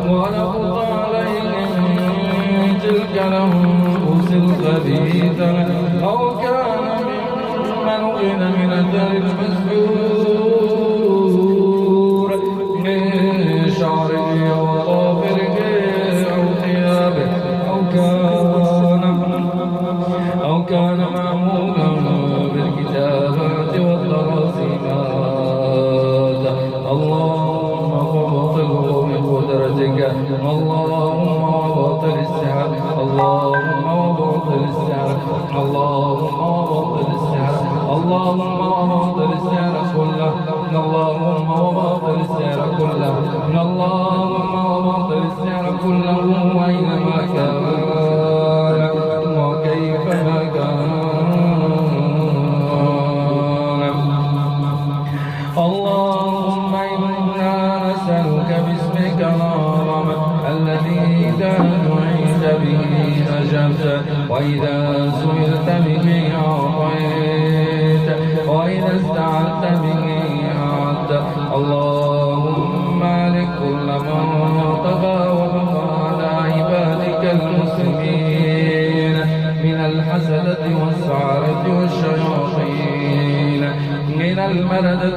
ولقضى عليهم تلك الأنفس الخبيثة أو كان ممن أغن من الدار المسجور من شعره وظافره أو ثيابه أو كان معمولا بالكتابات والترسيمات اللهم فبطله بقدرتك اللهم وبطل السحر اللهم وبطل السحر اللهم وبطل السحر اللهم وبطل السحر كله اللهم وبطل السحر كله اللهم وبطل السحر كله أينما كان وكيفما كان اللهم إنا نسألك باسمك الأعظم الذي إذا دعيت به أجبت وإذا سئلت به أعطيت وإذا استعنت به أعدت اللهم مالك كل من طغى وبغى على عبادك المسلمين من الحسدة والسعرة والشياطين من المردة